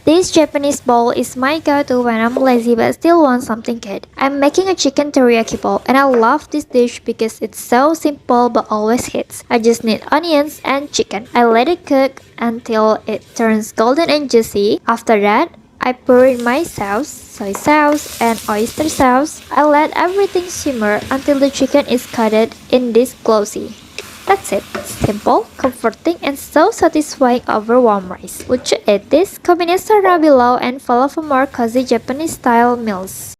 This Japanese bowl is my go-to when I'm lazy but still want something good. I'm making a chicken teriyaki bowl and I love this dish because it's so simple but always hits. I just need onions and chicken. I let it cook until it turns golden and juicy. After that, I pour in my sauce, soy sauce and oyster sauce. I let everything simmer until the chicken is coated in this glossy. That's it. Simple, comforting, and so satisfying over warm rice. Would you eat this? Comment down below and follow for more cozy Japanese style meals.